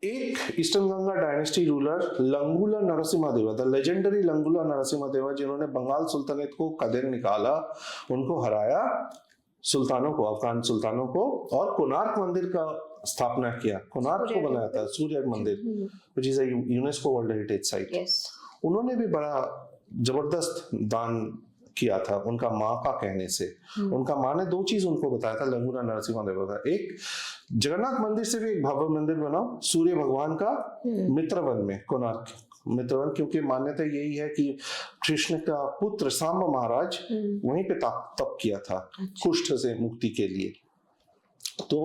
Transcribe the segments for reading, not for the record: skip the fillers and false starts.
एक eastern Ganga dynasty ruler Langula Narasimhadeva, the legendary Langula Narasimhadeva, जिन्होंने बंगाल सुल्तानेत को कदर निकाला, उनको हराया, सुल्तानों को, अफगान सुल्तानों को, और कोणार्क मंदिर का स्थापना किया। कोणार्क को बनाया था, सूर्य मंदिर, which is a UNESCO world heritage site. उन्होंने भी बड़ा जबरदस्त दान किया था उनका माँ का कहने से। उनका माँ ने दो चीज उनको बताया था लंगूला नरसिम्हादेवा का। एक, जगन्नाथ मंदिर से भी एक भव्य मंदिर बनाओ सूर्य भगवान का मित्रवन में, कोणार्क मित्रवन, क्योंकि मान्यता यही है कि कृष्ण का पुत्र सांब महाराज वहीं पे तप किया था कुष्ठ से मुक्ति के लिए। तो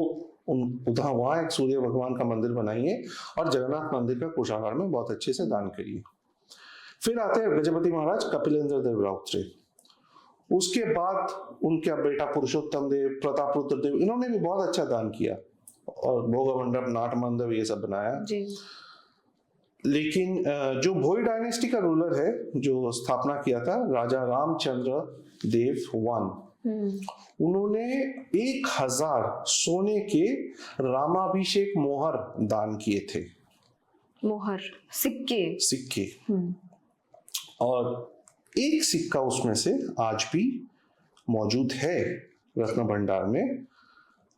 उधर वहां एक सूर्य भगवान का मंदिर बनाइए और जगन्नाथ मंदिर का कोषागार में बहुत अच्छे से दान करिए। फिर आते हैं गजपति महाराज कपिलेंद्र देव राउतरे। उसके बाद उनका बेटा पुरुषोत्तम देव, प्रताप रुद्र देव, इन्होंने भी बहुत अच्छा दान किया और भोग मंडप, नाट मंडप ये सब बनाया जी। लेकिन जो भोई डायनेस्टी का रूलर है जो स्थापना किया था, राजा रामचंद्र देव वन, उन्होंने 1000 सोने के रामाभिषेक मोहर दान किए थे। मोहर, सिक्के। और एक सिक्का उसमें से आज भी मौजूद है रत्न भंडार में,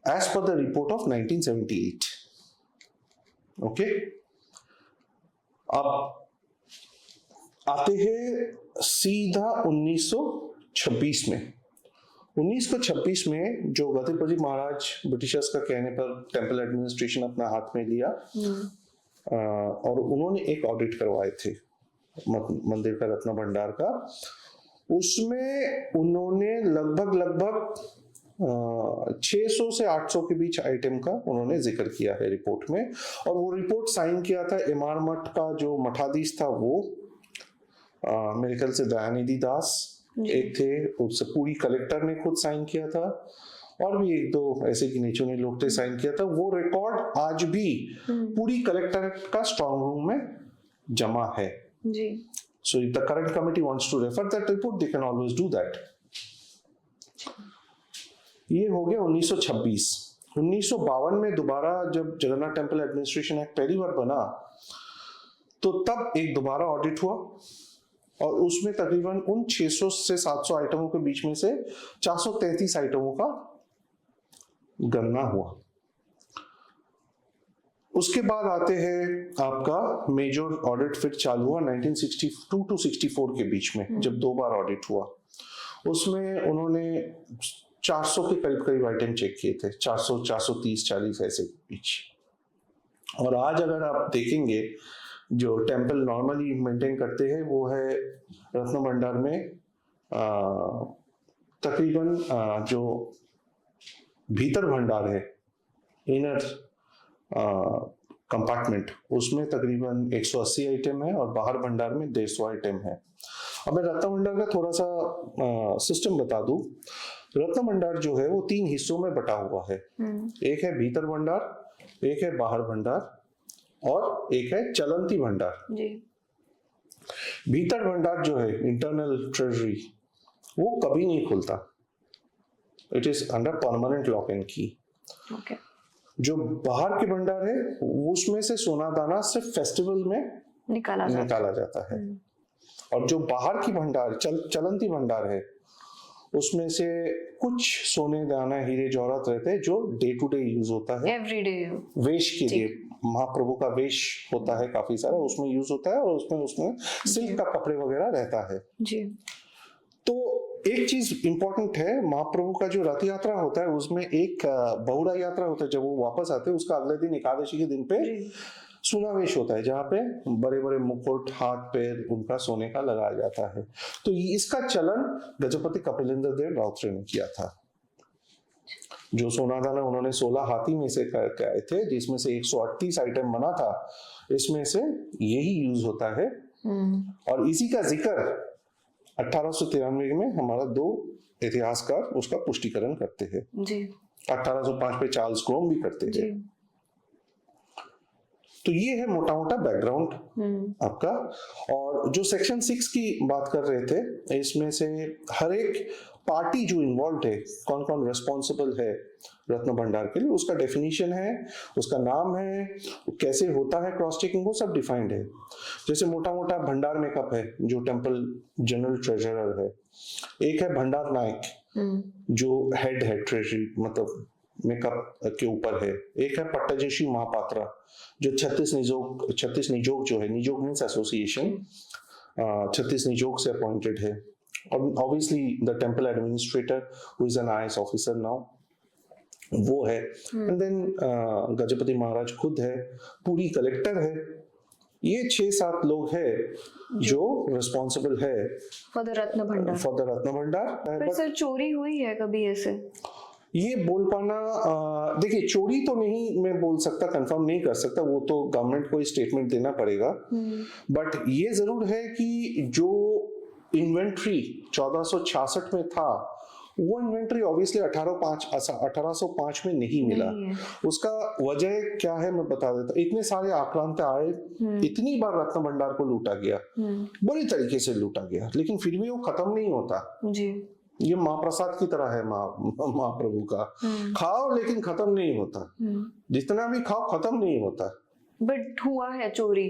as per the report of 1978। Okay, अब आते हैं सीधा 1926 में। 1926 में जो गजपति महाराज ब्रिटिशर्स का कहने पर टेम्पल एडमिनिस्ट्रेशन अपना हाथ में लिया और उन्होंने एक ऑडिट करवाए थे मंदिर का, रत्न भंडार का। उसमें उन्होंने लगभग 600 से 800 के बीच आइटम का उन्होंने जिक्र किया है रिपोर्ट में। और वो रिपोर्ट साइन किया था एमार मठ का जो मठाधीश था वो मेरे ख्याल से दयानिधि दास एक थे, उससे पूरी कलेक्टर ने खुद साइन किया था, और भी एक दो ऐसे गिने चुने लोग थे साइन किया था। वो रिकॉर्ड आज भी पूरी कलेक्टर का स्ट्रॉन्ग रूम में जमा है जी। So if the current committee wants to refer that report, they can always do that. ये हो गया 1926। 1952 में दोबारा जब जगन्नाथ टेम्पल एडमिनिस्ट्रेशन एक्ट पहली बार बना तो तब एक दोबारा ऑडिट हुआ और उसमें तकरीबन उन 600 से 700 आइटमों के बीच में से 433 आइटमों का गणना हुआ। उसके बाद आते हैं आपका मेजर ऑडिट फिर चालू हुआ 1962 टू 64 के बीच में, जब दो बार ऑडिट हुआ। उसमें उन्होंने 400 के करीब आइटम चेक किए थे, 400, 430, 40 ऐसे बीच। और आज अगर आप देखेंगे जो टेम्पल नॉर्मली मेंटेन करते हैं वो है रत्न भंडार में तकरीबन जो भीतर भंडार है, इनर कंपार्टमेंट, उसमें तकरीबन 180 आइटम है और बाहर भंडार में 150 आइटम है। अब मैं रत्न भंडार का थोड़ा सा सिस्टम बता दूं। रत्न भंडार जो है वो 3 हिस्सों में बटा हुआ है। एक है भीतर भंडार, एक है बाहर भंडार और एक है चलंती भंडार जी। भीतर भंडार जो है इंटरनल ट्रेजरी, वो कभी नहीं खुलता, it is under permanent lock and की। जो बाहर के भंडार है उसमें से सोना दाना सिर्फ फेस्टिवल में निकाला जाता है। और जो बाहर की भंडार चलंती भंडार है उसमें से कुछ सोने दाना हीरे जवाहरात रहते हैं जो डे टू डे यूज होता है, एवरीडे वेश के लिए। महाप्रभु का वेश होता है काफी सारा, उसमें यूज होता है और उसमें सिल्क का कपड़े वगैरह रहता है जी। तो एक चीज इंपॉर्टेंट है, महाप्रभु का जो रथ यात्रा होता है उसमें एक बहुड़ा यात्रा होता है। जब वो वापस आते हैं उसका अगले दिन एकादशी के दिन पे सुनावेश होता है, जहाँ पे बड़े बड़े मुकुट, हाथ पैर उनका सोने का लगाया जाता है। तो इसका चलन गजपति कपिलेंद्र देव राउतरे ने किया था। जो सोना दाना उन्होंने 16 हाथी में से करके आए थे, जिसमें से 138 आइटम बना था, इसमें से यही यूज होता है। और इसी का जिक्र 1893 में हमारा 2 इतिहासकार उसका पुष्टिकरण करते हैं जी। 1805 पे चार्ल्स क्रोम भी करते हैं। तो ये है मोटा मोटा बैकग्राउंड आपका। और जो सेक्शन 6 की बात कर रहे थे, इसमें से हर एक पार्टी जो इन्वॉल्व है, कौन कौन रिस्पॉन्सिबल है रत्न भंडार के लिए, उसका डेफिनेशन है, उसका नाम है, कैसे होता है क्रॉस चेकिंग, वो सब डिफाइंड है। जैसे मोटा मोटा भंडार मेकअप है जो टेम्पल जनरल ट्रेजरर है, एक है भंडार नायक जो हेड है ट्रेजरी मतलब मेकअप के ऊपर है, एक है पट्टाजेशी महापात्रा जो 36 निजोग जो है, निजोग मीन्स एसोसिएशन, 36 निजोग से अपॉइंटेड है, और obviously the temple administrator who is an IAS officer now, वो है। एंड देन गजपति महाराज खुद है, पूरी कलेक्टर है, ये 6-7 लोग हैं जो रिस्पॉन्सिबल है फॉर द रत्न भंडार। पर सर चोरी हुई है कभी ऐसे? ये बोल पाना, देखिए चोरी तो नहीं मैं बोल सकता, कंफर्म नहीं कर सकता, वो तो गवर्नमेंट को स्टेटमेंट देना पड़ेगा, बट ये जरूर है कि जो इन्वेंट्री 1466 में था वो इन्वेंट्री ऑब्वियसली 1805 में नहीं मिला। उसका वजह क्या है मैं बता देता। इतने सारे आक्रांत आए, इतनी बार रत्न भंडार को लूटा गया, बुरी तरीके से लूटा गया, लेकिन फिर भी वो खत्म नहीं होता जी। ये महाप्रसाद की तरह है महाप्रभु का, खाओ लेकिन खत्म नहीं होता, जितना भी खाओ खत्म नहीं होता। बट हुआ है चोरी?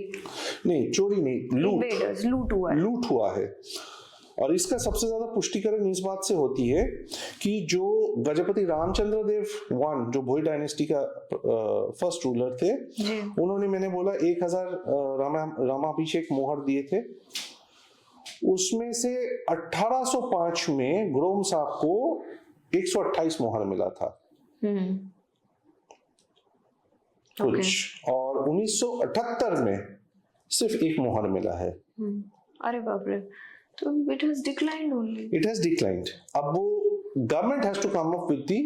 नहीं, चोरी नहीं, लूट हुआ है। और इसका सबसे ज्यादा पुष्टिकरण इस बात से होती है कि जो गजपति रामचंद्र देव वन, जो भोई डायनेस्टी का फर्स्ट रूलर थे, उन्होंने मैंने बोला 1000 रामाभिषेक मोहर दिए थे, उसमें से 1805 में ग्रोम साहब को 128 मोहर मिला था कुछ, और 1978 में सिर्फ 1 मोहर मिला है। अरे बाप रे, तो it has declined only. It has declined. अब वो government has to come up with the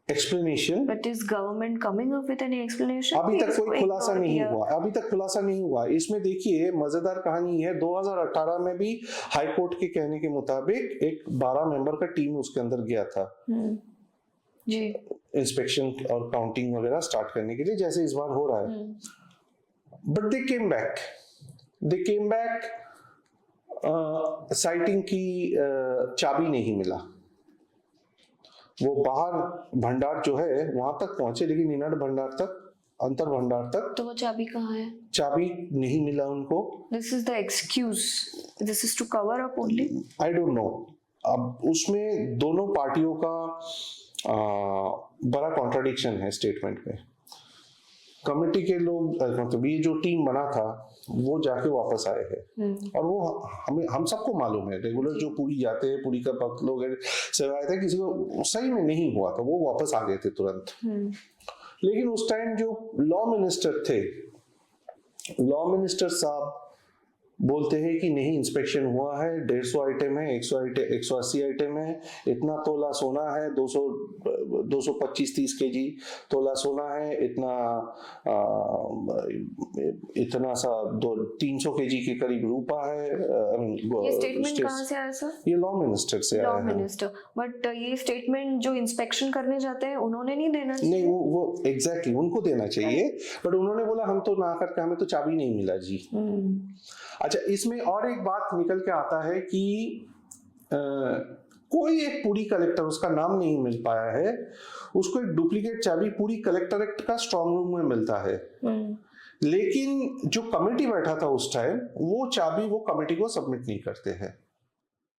explanation. But is government coming up with any explanation? अभी तक कोई खुलासा नहीं हुआ। इसमें देखिए मजेदार कहानी है, 2018 में भी हाई कोर्ट के कहने के मुताबिक एक 12 मेंबर का टीम उसके अंदर गया था जी, इंस्पेक्शन और काउंटिंग वगैरह स्टार्ट करने के लिए, जैसे इस बार हो रहा है। बट दे केम बैक, साइटिंग की चाबी नहीं मिला। वो बाहर भंडार जो है वहां तक पहुंचे, लेकिन इनर भंडार तक, अंतर भंडार तक, तो वो चाबी कहाँ है? चाबी नहीं मिला उनको। This is the excuse, this is to cover up only, I don't know. अब उसमें दोनों पार्टियों का बड़ा कॉन्ट्राडिक्शन है स्टेटमेंट में। कमेटी के लोग, मतलब ये जो टीम बना था वो जाके वापस आए हैं, और वो हम सबको मालूम है, रेगुलर जो पूरी जाते हैं, पूरी का भक्त लोग सेवा आए थे, किसी को सही में नहीं हुआ तो वो वापस आ गए थे तुरंत। लेकिन उस टाइम जो लॉ मिनिस्टर थे, लॉ मिनिस्टर साहब बोलते हैं कि नहीं, इंस्पेक्शन हुआ है, 150 आइटम है, 180 आइटम है, इतना तोला सोना है, 225-30 केजी तोला सोना है, इतना सा 300 केजी के करीब रूपा है। ये स्टेटमेंट कहाँ से आया सर? ये लॉ मिनिस्टर से आया है। बट ये स्टेटमेंट जो इंस्पेक्शन करने जाते हैं उन्होंने नहीं देना चाहिए? नहीं, वो एग्जैक्टली उनको देना चाहिए, बट उन्होंने बोला हम तो ना करके, हमें तो चाबी नहीं मिला जी। अच्छा, इसमें और एक बात निकल के आता है कि कोई एक पूरी कलेक्टर, उसका नाम नहीं मिल पाया है, उसको एक डुप्लीकेट चाबी पूरी कलेक्टरेट का स्ट्रांग रूम में मिलता है, लेकिन जो कमेटी बैठा था उस टाइम, वो चाबी वो कमेटी को सबमिट नहीं करते हैं।